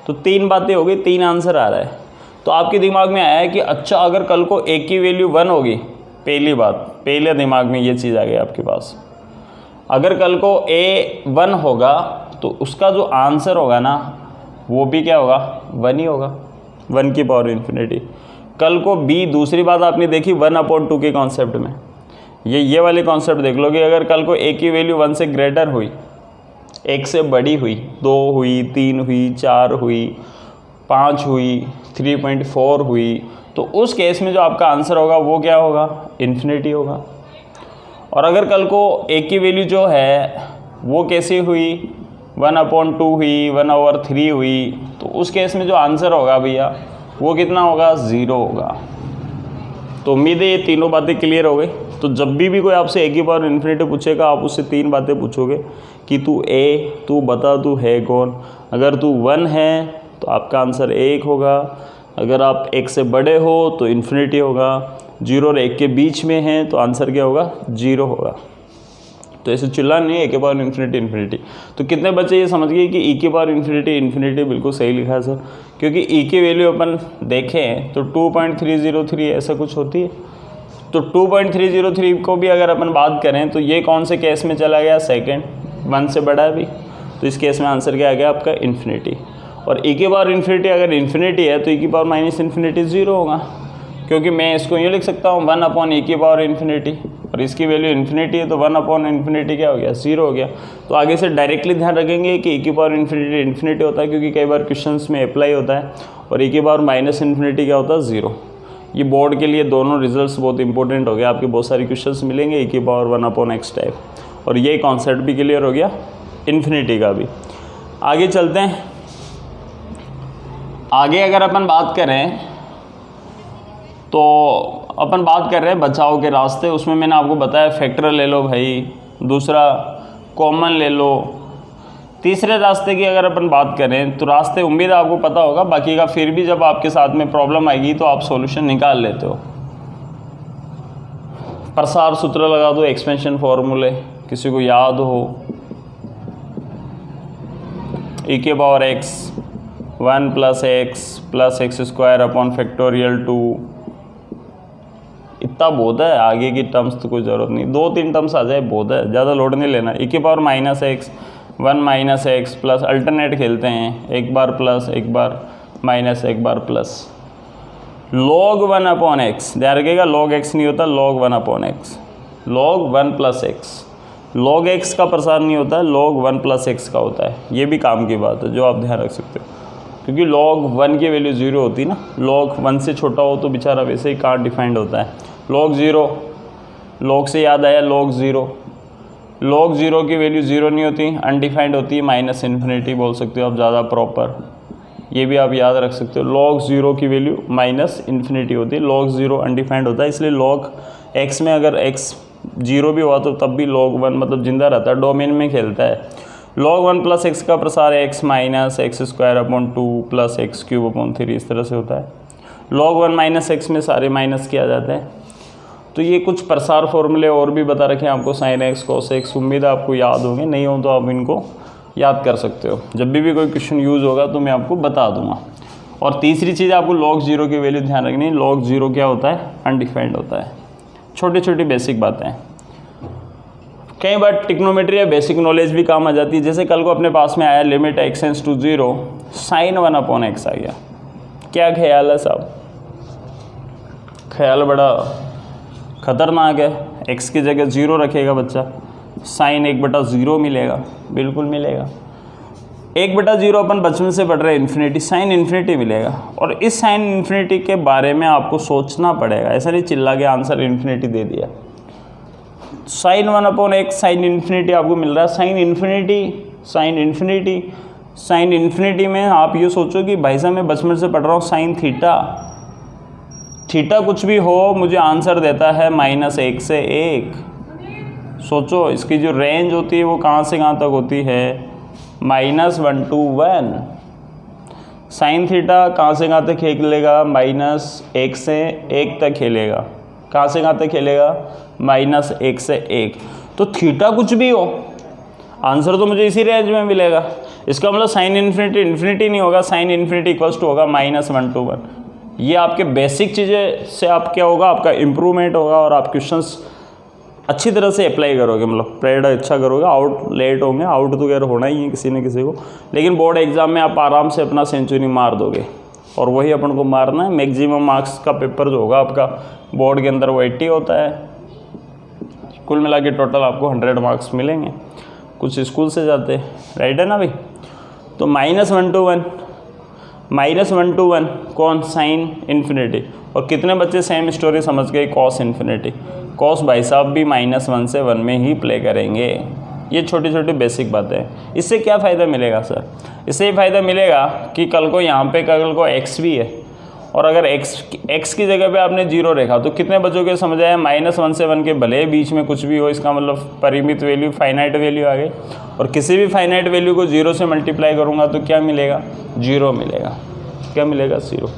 तो 3 बातें हो गई, 3 आंसर आ रहा है। तो आपके दिमाग में आया है कि अच्छा अगर कल को एक की वैल्यू 1 होगी, पहली बात, पहले दिमाग में ये चीज़ आ गई आपके पास, अगर कल को ए 1 होगा तो उसका जो आंसर होगा ना वो भी क्या होगा, 1 ही होगा, 1⁻∞। कल को बी, दूसरी बात आपने देखी 1/2 के कॉन्सेप्ट में, ये वाले कॉन्सेप्ट देख लो कि अगर कल को ए की वैल्यू 1 से ग्रेटर हुई, 1 से बड़ी हुई, 2 हुई, 3 हुई, 4 हुई, 5 हुई, 3.4 हुई, तो उस केस में जो आपका आंसर होगा वो क्या होगा, इन्फिनिटी होगा। और अगर कल को ए की वैल्यू जो है वो कैसी हुई, 1/2 हुई, 1/3 हुई, तो उस केस में जो आंसर होगा भैया वो कितना होगा, 0 होगा। तो उम्मीद है ये तीनों बातें क्लियर हो गई। तो जब भी कोई आपसे ए की पावर इन्फिनिटी पूछेगा, आप उससे 3 बातें पूछोगे कि तू बता तू है कौन। अगर तू 1 है तो आपका आंसर 1 होगा, अगर आप 1 से बड़े हो तो इन्फिनिटी होगा, 0 और 1 के बीच में है तो आंसर क्या होगा, 0 होगा। तो ऐसे चिल्ला नहीं, ए की पावर इन्फिनिटी। तो कितने बच्चे ये समझ गए कि ई की पावर इन्फिनिटी बिल्कुल सही लिखा है सर, क्योंकि ई की वैल्यू अपन देखें तो 2.303 ऐसा कुछ होती है। तो 2.303 को भी अगर अपन बात करें तो ये कौन से केस में चला गया, सेकेंड, 1 से बड़ा है भी, तो इस केस में आंसर क्या आ गया आपका, इन्फिनिटी। और ई की पावर इन्फिनिटी अगर इन्फिनिटी है तो ई की पावर माइनस इन्फिनिटी 0 होगा, क्योंकि मैं इसको यूँ लिख सकता हूँ 1 अपॉन ई की पावर इन्फिनिटी, और इसकी वैल्यू इन्फिनिटी है तो 1 अपॉन इन्फिनिटी क्या हो गया, 0 हो गया। तो आगे से डायरेक्टली ध्यान रखेंगे कि ई की पावर इन्फिनिटी होता है, क्योंकि कई बार क्वेश्चंस में अप्लाई होता है, और ई की पावर माइनस इन्फिनिटी क्या होता है, 0। ये बोर्ड के लिए दोनों रिजल्ट्स बहुत इंपॉर्टेंट हो गया, आपके बहुत सारे क्वेश्चंस मिलेंगे ई की पावर 1 अपॉन एक्स टाइप, और ये कॉन्सेप्ट भी क्लियर हो गया इन्फिनिटी का भी। आगे चलते हैं। आगे अगर अपन बात करें तो अपन बात कर रहे हैं बचाव के रास्ते, उसमें मैंने आपको बताया फैक्टर ले लो भाई, दूसरा कॉमन ले लो। तीसरे रास्ते की अगर अपन बात करें तो रास्ते उम्मीद आपको पता होगा, बाकी का फिर भी जब आपके साथ में प्रॉब्लम आएगी तो आप सॉल्यूशन निकाल लेते हो। प्रसार सूत्र लगा दो, एक्सपेंशन फॉर्मूले किसी को याद हो, ई के power x 1 + x square upon factorial 2, इतना बहुत है, आगे की टर्म्स तो कोई ज़रूरत नहीं, 2-3 टर्म्स आ जाए बहुत है, ज़्यादा लोड नहीं लेना। ई की power -x 1 - x plus alternate खेलते हैं, एक बार प्लस एक बार माइनस एक बार प्लस, log 1 अपॉन एक्स, ध्यान रखिएगा log x नहीं होता, log 1 upon x, log 1 + x, log x का प्रसार नहीं होता है, log 1 + x का होता है। ये भी काम की बात है जो आप ध्यान रख सकते हो, क्योंकि log 1 की वैल्यू 0 होती है ना, log 1 से छोटा हो तो बेचारा वैसे ही कार्ड डिफाइंड होता है। log 0, log से याद आया log 0, log 0 की वैल्यू 0 नहीं होती, अनडिफाइंड होती है, माइनस इन्फिनिटी बोल सकते हो आप ज़्यादा प्रॉपर, ये भी आप याद रख सकते हो। log 0 की वैल्यू माइनस इन्फिनिटी होती है, log 0 अनडिफाइंड होता है, इसलिए log x में अगर x 0 भी हुआ तो तब भी log 1 मतलब जिंदा रहता है, डोमेन में खेलता है। log 1 + x का प्रसार x - x square upon 2 + x³ upon 3 इस तरह से होता है। log 1 - x में सारे माइनस किया जाता है। तो ये कुछ प्रसार फॉर्मूले और भी बता रखे हैं आपको, sin x cos x, उम्मीद है आपको याद होंगे, नहीं हो तो आप इनको याद कर सकते हो, जब भी कोई क्वेश्चन यूज़ होगा तो मैं आपको बता दूंगा। और तीसरी चीज़ आपको log 0 की वैल्यू ध्यान रखनी है, log 0 क्या होता है, अनडिफाइंड होता है। छोटी छोटी बेसिक बातें हैं, कई बार ट्रिग्नोमेट्री या बेसिक नॉलेज भी काम आ जाती है। जैसे कल को अपने पास में आया limit x tends to 0 sin 1 upon x आ गया, क्या ख्याल है साहब, ख्याल बड़ा खतरनाक है। x की जगह 0 रखेगा बच्चा, sin 1/0 मिलेगा, बिल्कुल मिलेगा। 1/0 अपन बचपन से पढ़ रहे हैं, इन्फिनिटी, साइन इन्फिनिटी मिलेगा। और इस साइन इन्फिनिटी के बारे में आपको सोचना पड़ेगा, ऐसा नहीं चिल्ला के आंसर इन्फिनिटी दे दिया। sin 1 upon x sine infinity आपको मिल रहा है, साइन इन्फिनिटी में आप ये सोचो कि भाई साहब मैं बचपन से पढ़ रहा हूँ साइन थीटा कुछ भी हो मुझे आंसर देता है -1 से 1। सोचो इसकी जो रेंज होती है वो कहाँ से कहाँ तक होती है, -1 to 1। साइन थीटा कहाँ से कहाँ तक खेलेगा, -1 से 1 तक खेलेगा, कहाँ से कहाँ तक खेलेगा, -1 से 1। तो थीटा कुछ भी हो आंसर तो मुझे इसी रेंज में मिलेगा। इसका मतलब साइन इन्फिनिटी नहीं होगा, साइन इन्फिनिटी इक्वल्स टू होगा -1 to 1। ये आपके बेसिक चीज़ें से आप क्या होगा, आपका इम्प्रूवमेंट होगा और आप क्वेश्चंस अच्छी तरह से अप्लाई करोगे, मतलब प्रेड अच्छा करोगे। आउट लेट होंगे, आउट तो खैर होना ही है किसी न किसी को, लेकिन बोर्ड एग्जाम में आप आराम से अपना सेंचुरी मार दोगे। और वही अपन को मारना है। मैक्सिमम मार्क्स का पेपर जो होगा आपका बोर्ड के अंदर वो 80 होता है, कुल मिला के टोटल आपको 100 मार्क्स मिलेंगे। कुछ स्कूल से जाते हैं, राइट है ना भाई। तो -1 to 1 कौन, साइन इन्फिनिटी। और कितने बच्चे सेम स्टोरी समझ गए, कॉस इन्फिनिटी। कॉस भाई साहब भी -1 से 1 में ही प्ले करेंगे। ये छोटी छोटी बेसिक बातें हैं। इससे क्या फ़ायदा मिलेगा सर, इससे ये फ़ायदा मिलेगा कि कल को यहाँ पे कल को x भी है और अगर x की जगह पे आपने 0 रखा तो कितने बचोगे समझ आया, -1 से 1 के भले बीच में कुछ भी हो, इसका मतलब परिमित वैल्यू फाइनाइट वैल्यू आ गई। और किसी भी फाइनाइट वैल्यू को 0 से मल्टीप्लाई करूँगा तो क्या मिलेगा, 0 मिलेगा। क्या मिलेगा, 0।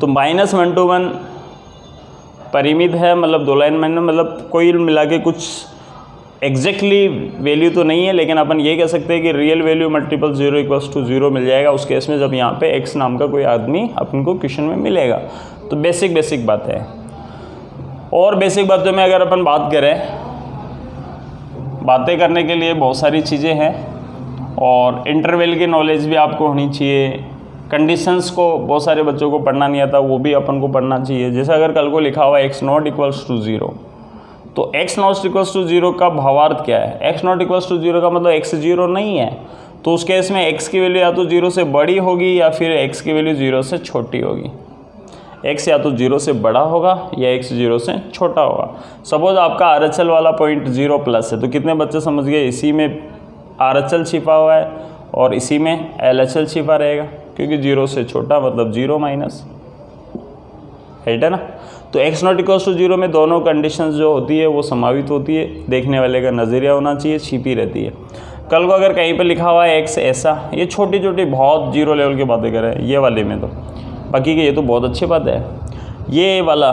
तो -1 to 1 परिमित है, मतलब 2 लाइन में, मतलब कोई मिला के कुछ एग्जैक्टली वैल्यू तो नहीं है, लेकिन अपन ये कह सकते हैं कि रियल वैल्यू मल्टीपल 0 = 0 मिल जाएगा उस केस में जब यहाँ पे x नाम का कोई आदमी अपन को क्वेश्चन में मिलेगा। तो बेसिक बात है। और बेसिक बातों में अगर अपन बात करें, बातें करने के लिए बहुत सारी चीज़ें हैं और इंटरवल की नॉलेज भी आपको होनी चाहिए। कंडीशंस को बहुत सारे बच्चों को पढ़ना नहीं आता, वो भी अपन को पढ़ना चाहिए। जैसे अगर कल को लिखा हुआ x नॉट इक्वल्स टू 0, तो x नॉट इक्वल्स टू 0 का भावार्थ क्या है, x नॉट इक्वल्स टू 0 का मतलब x 0 नहीं है। तो उस केस में x की वैल्यू या तो 0 से बड़ी होगी या फिर x की वैल्यू 0 से छोटी होगी। x या तो 0 से बड़ा होगा या x 0 से छोटा होगा। सपोज आपका RHL वाला पॉइंट 0+ है, तो कितने बच्चे समझ गए, इसी में RHL छिपा हुआ है और इसी में LHL छिपा रहेगा, क्योंकि 0 से छोटा मतलब 0 माइनस, राइट है ना। तो x नॉट इक्वल्स टू 0 में दोनों कंडीशंस जो होती है वो समावित होती है। देखने वाले का नज़रिया होना चाहिए, छिपी रहती है। कल को अगर कहीं पे लिखा हुआ है x ऐसा, ये छोटी छोटी बहुत 0 लेवल की बातें कर रहे हैं ये वाले में, तो बाकी के ये तो बहुत अच्छी बात है। ये वाला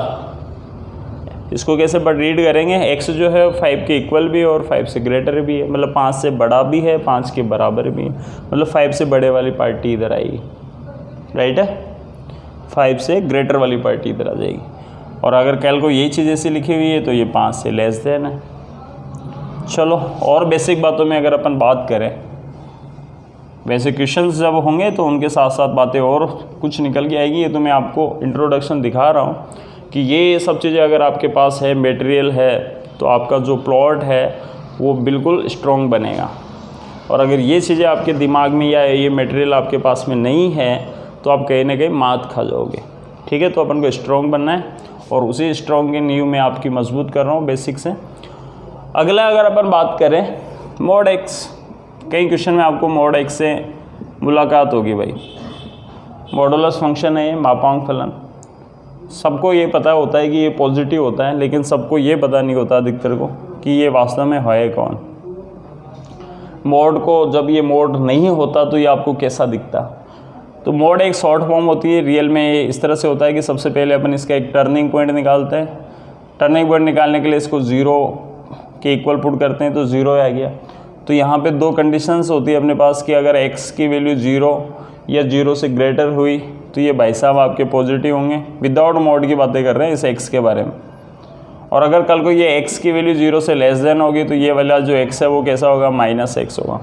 इसको कैसे रीड करेंगे, x जो है 5 के इक्वल भी है और 5 से ग्रेटर भी है, मतलब 5 से बड़ा भी है, 5 के बराबर भी है, मतलब 5 से बड़े वाली पार्टी इधर आएगी, राइट है। 5 से ग्रेटर वाली पार्टी इधर आ जाएगी। और अगर कल को यही चीज़ ऐसी लिखी हुई है तो ये 5 से लेस देन है। चलो और बेसिक बातों में अगर अपन बात करें, वैसे क्वेश्चंस जब होंगे तो उनके साथ साथ बातें और कुछ निकल के आएगी। ये तो मैं आपको इंट्रोडक्शन दिखा रहा हूँ कि ये सब चीज़ें अगर आपके पास है, मटेरियल है, तो आपका जो प्लॉट है वो बिल्कुल स्ट्रॉन्ग बनेगा। और अगर ये चीज़ें आपके दिमाग में या ये मटेरियल आपके पास में नहीं है तो आप कहीं ना कहीं मात खा जाओगे, ठीक है। तो अपन को स्ट्रॉन्ग बनना है और उसी स्ट्रॉन्ग की नींव में आपकी मजबूत कर रहा हूँ बेसिक से। अगला अगर अपन बात करें मॉड x, कई क्वेश्चन में आपको मॉड x से मुलाकात होगी भाई। मॉडुलस फंक्शन है ये, मापांक फलन। सबको ये पता होता है कि ये पॉजिटिव होता है, लेकिन सबको ये पता नहीं होता अधिकतर को कि ये वास्तव में है कौन। मॉड को जब ये मॉड नहीं होता तो ये आपको कैसा दिखता। तो मॉड एक शॉर्ट फॉर्म होती है। रियल में ये इस तरह से होता है कि सबसे पहले अपन इसका एक टर्निंग पॉइंट निकालते हैं। टर्निंग पॉइंट निकालने के लिए इसको 0 के इक्वल पुट करते हैं तो 0 आ गया। तो यहाँ पे 2 कंडीशंस होती है अपने पास कि अगर x की वैल्यू 0 या 0 से ग्रेटर हुई तो ये भाई साहब आपके पॉजिटिव होंगे। विदाउट मॉड की बातें कर रहे हैं इस x के बारे में। और अगर कल को ये x की वैल्यू 0 से लेस देन होगी तो ये वाला जो x है वो कैसा होगा, -x होगा।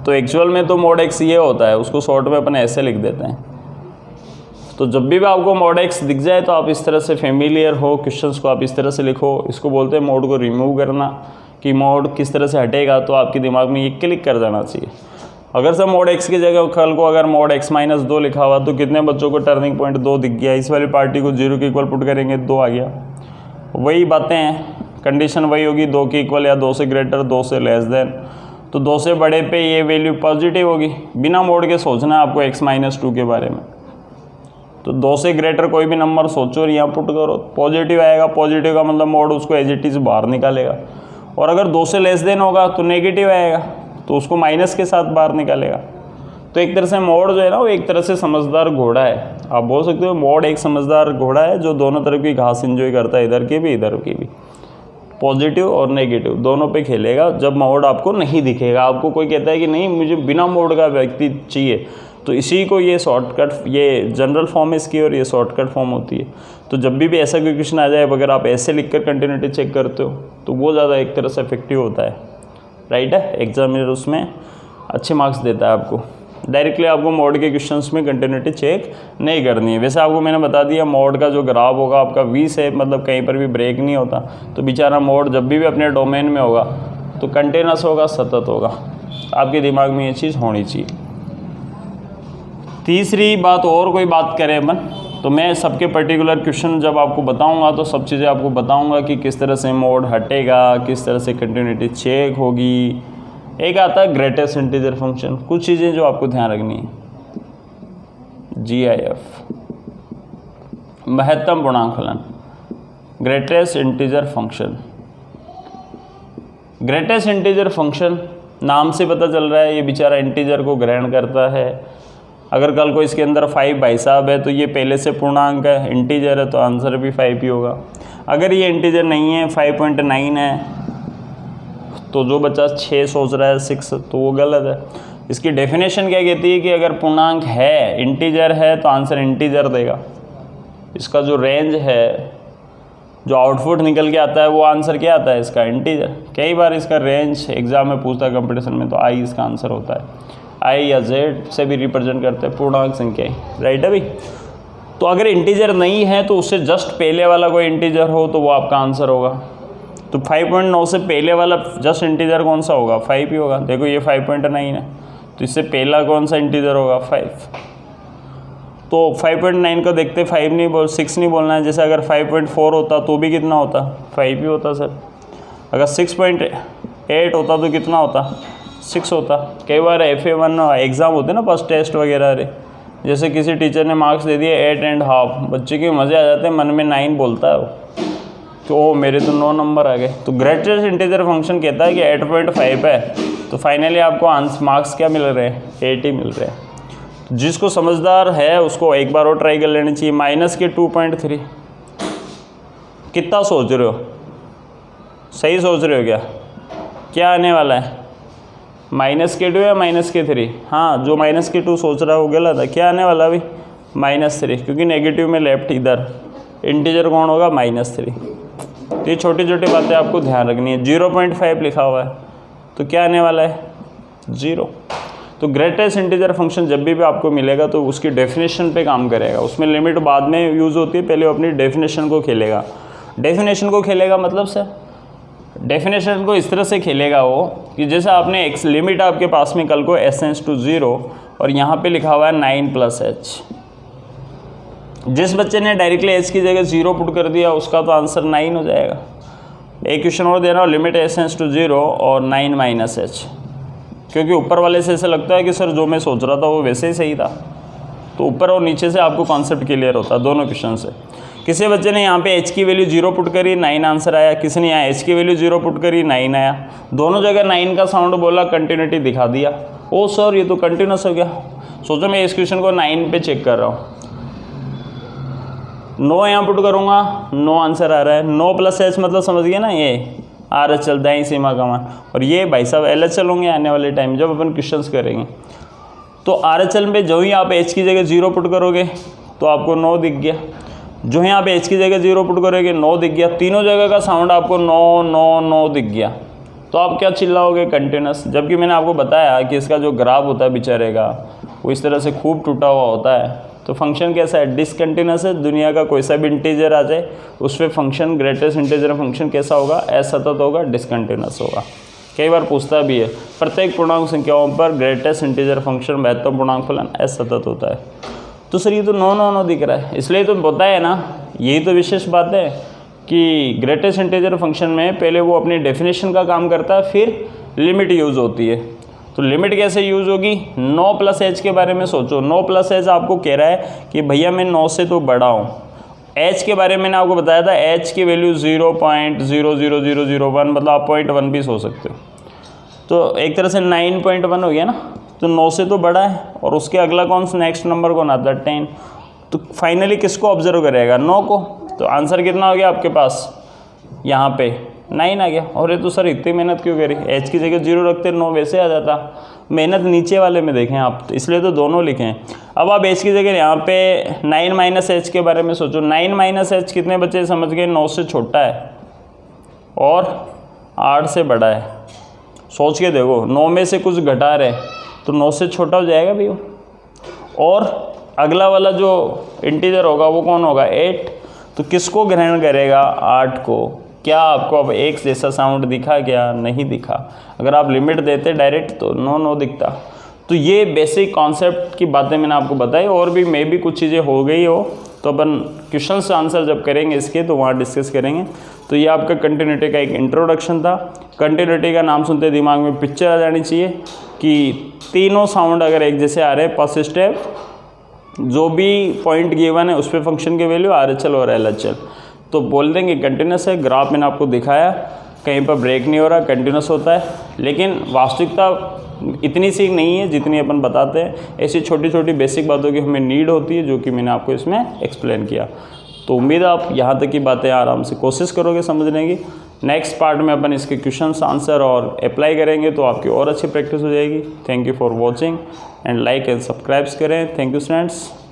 तो एक्चुअल में तो मॉड x ये होता है, उसको शॉर्ट में अपन ऐसे लिख देते हैं। तो जब भी आपको मॉड x दिख जाए तो आप इस तरह से फेमिलियर हो, क्वेश्चंस को आप इस तरह से लिखो। इसको बोलते हैं मॉड को रिमूव करना, कि मॉड किस तरह से हटेगा तो आपके दिमाग में ये क्लिक कर जाना चाहिए। अगर सब मॉड x की जगह कल को अगर मॉड x-2 लिखा हुआ तो कितने बच्चों को टर्निंग पॉइंट 2 दिख गया। इस वाली पार्टी को 0 के इक्वल पुट करेंगे 2 आ गया। वही बातें हैं, कंडीशन वही होगी 2 के इक्वल या 2 से ग्रेटर, 2 से लेस देन। तो 2 से बड़े पे ये वैल्यू पॉजिटिव होगी। बिना मोड के सोचना है आपको x-2 के बारे में। तो 2 से ग्रेटर कोई भी नंबर सोचो और यहाँ पुट करो, पॉजिटिव आएगा। पॉजिटिव का मतलब मोड उसको एज इट इज़ बाहर निकालेगा। और अगर 2 से लेस देन होगा तो नेगेटिव आएगा, तो उसको माइनस के साथ बाहर निकालेगा। तो एक तरह से मोड जो है ना वो एक तरह से समझदार घोड़ा है। आप बोल सकते हो मोड एक समझदार घोड़ा है जो दोनों तरफ की घास एंजॉय करता है, इधर की भी इधर की भी। पॉजिटिव और नेगेटिव दोनों पे खेलेगा। जब मोड आपको नहीं दिखेगा, आपको कोई कहता है कि नहीं मुझे बिना मोड का व्यक्ति चाहिए, तो इसी को ये शॉर्टकट, ये जनरल फॉर्म है इसकी और ये शॉर्टकट फॉर्म होती है। तो जब भी ऐसा कोई क्वेश्चन आ जाए, अगर आप ऐसे लिखकर कंटिन्यूटी चेक करते हो तो वो ज़्यादा एक तरह से इफेक्टिव होता है, राइट है। एग्जामिनर उसमें अच्छे मार्क्स देता है आपको। डायरेक्टली आपको मोड के क्वेश्चंस में कंटिन्यूटी चेक नहीं करनी है। वैसे आपको मैंने बता दिया मोड का जो ग्राफ होगा आपका V से, मतलब कहीं पर भी ब्रेक नहीं होता। तो बेचारा मोड जब भी अपने डोमेन में होगा तो कंटिन्यूअस होगा, सतत होगा। आपके दिमाग में ये चीज़ होनी चाहिए। तीसरी बात और कोई बात करें अपन, तो मैं सबके पर्टिकुलर क्वेश्चन जब आपको बताऊंगा तो सब चीज़ें आपको बताऊंगा कि किस तरह से मोड हटेगा, किस तरह से कंटिन्यूटी चेक होगी। एक आता है ग्रेटेस्ट इंटीजर फंक्शन। कुछ चीज़ें जो आपको ध्यान रखनी है, GIF, महत्तम पूर्णांक फलन, greatest integer function. Greatest integer function नाम से पता चल रहा है ये बेचारा इंटीजर को ग्रहण करता है। अगर कल को इसके अंदर 5 भाई साहब है तो ये पहले से पूर्णांक है, इंटीजर है, तो आंसर भी 5 ही होगा। अगर ये इंटीजर नहीं है, 5.9 है, तो जो बच्चा 6 सोच रहा है 6, तो वो गलत है। इसकी डेफिनेशन क्या कहती है कि अगर पूर्णांक है, इंटीजर है, तो आंसर इंटीजर देगा। इसका जो रेंज है, जो आउटपुट निकल के आता है, वो आंसर क्या आता है इसका, इंटीजर। कई बार इसका रेंज एग्जाम में पूछता है कंपटीशन में, तो आई इसका आंसर होता है। आई या जेड से भी रिप्रेजेंट करते हैं पूर्णांक संख्या, राइट। अभी तो अगर इंटीजर नहीं है तो उससे जस्ट पहले वाला कोई इंटीजर हो तो वो आपका आंसर होगा। तो 5.9 से पहले वाला जस्ट इंटीजर कौन सा होगा, 5 ही होगा। देखो ये 5.9 है, तो इससे पहला कौन सा इंटीजर होगा, 5। तो 5.9 को देखते 6 नहीं बोलना है। जैसे अगर 5.4 होता तो भी कितना होता, 5 ही होता सर। अगर 6.8 होता तो कितना होता, 6 होता। कई बार FA1 एग्ज़ाम होते ना, फर्स्ट टेस्ट वगैरह रे, जैसे किसी टीचर ने मार्क्स दे दिए 8.5, बच्चे के मज़े आ जाते हैं, मन में 9 बोलता है वो, तो ओ मेरे तो 9 नंबर आ गए। तो ग्रेटेस्ट इंटीजर फंक्शन कहता है कि 8.5 है, तो फाइनली आपको मार्क्स क्या मिल रहे हैं, 8 ही मिल रहे हैं। जिसको समझदार है उसको एक बार और ट्राई कर लेनी चाहिए। माइनस के 2.3 कितना सोच रहे हो, सही सोच रहे हो क्या आने वाला है, माइनस के 2 या माइनस के 3? हाँ, जो माइनस के 2 सोच रहा है वो गलत है। क्या आने वाला अभी, -3, क्योंकि नेगेटिव में लेफ्ट इधर, इंटीजर कौन होगा, -3। तो ये छोटी छोटी बातें आपको ध्यान रखनी है। 0.5 लिखा हुआ है, तो क्या आने वाला है, 0। तो ग्रेटेस्ट इंटीजर फंक्शन जब भी आपको मिलेगा तो उसकी डेफिनेशन पे काम करेगा। उसमें लिमिट बाद में यूज़ होती है, पहले वो अपनी डेफिनेशन को खेलेगा। डेफिनेशन को खेलेगा मतलब सर, डेफिनेशन को इस तरह से खेलेगा वो कि जैसे आपने एक लिमिट आपके पास में कल को s → 0 और यहाँ पे लिखा हुआ है 9 + h। जिस बच्चे ने डायरेक्टली h की जगह 0 पुट कर दिया उसका तो आंसर 9 हो जाएगा। एक क्वेश्चन और दे रहा हूँ, लिमिट s → 0 और 9 - h, क्योंकि ऊपर वाले से ऐसा लगता है कि सर जो मैं सोच रहा था वो वैसे ही सही था। तो ऊपर और नीचे से आपको कॉन्सेप्ट क्लियर होता है दोनों क्वेश्चन से। किसी बच्चे ने यहाँ पे h की वैल्यू 0 पुट करी, 9 आंसर आया। किसी ने यहाँ h की वैल्यू 0 पुट करी, 9 आया। दोनों जगह 9 का साउंड बोला, कंटिन्यूटी दिखा दिया। ओ सर ये तो कंटिन्यूस हो गया। सोचो मैं इस क्वेश्चन को 9 पे चेक कर रहा हूँ, 9 यहाँ पुट करूँगा, 9 आंसर आ रहा है। 9 + h मतलब समझ गए ना, ये RHL दाईं सीमा का मान, और ये भाई साहब LHL होंगे आने वाले टाइम जब अपन क्वेश्चंस करेंगे। तो RHL में जो ही आप h की जगह 0 पुट करोगे तो आपको 9 दिख गया, जो ही आप h की जगह 0 पुट करोगे 9 दिख गया। तीनों जगह का साउंड आपको 9 9 9 दिख गया। तो आप क्या चिल्लाओगे, कंटिन्यूस। जबकि मैंने आपको बताया कि इसका जो ग्राफ होता है बेचारे का, वो इस तरह से खूब टूटा हुआ होता है। तो फंक्शन कैसा है, डिसकंटिन्यूस है। दुनिया का कोई सा भी इंटीजर आ जाए उस पर फंक्शन, ग्रेटेस्ट इंटीजर फंक्शन कैसा होगा, असतत होगा, डिसकंटिन्यूस होगा। कई बार पूछता भी है, प्रत्येक पूर्णांक संख्याओं पर ग्रेटेस्ट इंटीजर फंक्शन, महत्तम पूर्णांक फलन असतत होता है। तो सर ये तो 9 9 9 दिख रहा है, इसलिए तो पता है ना, यही तो विशेष बात है कि ग्रेटेस्ट इंटीजर फंक्शन में पहले वो अपनी डेफिनेशन का काम करता है, फिर लिमिट यूज़ होती है। तो लिमिट कैसे यूज़ होगी, 9 + h के बारे में सोचो। 9 + h आपको कह रहा है कि भैया मैं 9 से तो बड़ा हूँ। h के बारे में मैंने आपको बताया था, h की वैल्यू 0.00001, मतलब आप 0.1 भी सोच सकते हो। तो एक तरह से 9.1 हो गया ना, तो 9 से तो बड़ा है। और उसके अगला कौन सा नेक्स्ट नंबर कौन आता है, 10। तो फाइनली किसको ऑब्जर्व करेगा, 9 को। तो आंसर कितना हो गया आपके पास, यहाँ पे 9 आ गया। और ये तो सर इतनी मेहनत क्यों करी, h की जगह 0 रखते 9 वैसे आ जाता। मेहनत नीचे वाले में देखें आप, इसलिए तो दोनों लिखे हैं। अब आप h की जगह यहाँ पे 9 - h के बारे में सोचो। 9 - h कितने बच्चे समझ गए, 9 से छोटा है और 8 से बड़ा है। सोच के देखो, 9 में से कुछ घटा रहे तो 9 से छोटा हो जाएगा भी वो। और अगला वाला जो इंटीजर होगा वो कौन होगा, 8। तो किसको ग्रहण करेगा, 8 को। क्या आपको अब एक जैसा साउंड दिखा, क्या नहीं दिखा। अगर आप लिमिट देते डायरेक्ट तो 9 9 दिखता। तो ये बेसिक कॉन्सेप्ट की बातें मैंने आपको बताई, और भी मे भी कुछ चीज़ें हो गई हो तो अपन क्वेश्चन आंसर जब करेंगे इसके तो वहाँ डिस्कस करेंगे। तो ये आपका कंटिन्यूटी का एक इंट्रोडक्शन था। कंटिन्यूटी का नाम सुनते दिमाग में पिक्चर आ जानी चाहिए कि तीनों साउंड अगर एक जैसे आ रहे हैं, फर्स्ट स्टेप जो भी पॉइंट गिवन है उस पर फंक्शन की वैल्यू RHL और LHL। तो बोल देंगे कंटिन्यूस है, ग्राफ मैंने आपको दिखाया, कहीं पर ब्रेक नहीं हो रहा, कंटिन्यूस होता है। लेकिन वास्तविकता इतनी सी नहीं है जितनी अपन बताते हैं। ऐसी छोटी छोटी बेसिक बातों की हमें नीड होती है, जो कि मैंने आपको इसमें एक्सप्लेन किया। तो उम्मीद है आप यहाँ तक की बातें आराम से कोशिश करोगे समझने की। नेक्स्ट पार्ट में अपन इसके क्वेश्चंस आंसर और अप्लाई करेंगे तो आपकी और अच्छी प्रैक्टिस हो जाएगी। Thank you for watching and like and subscribe करें। Thank you students.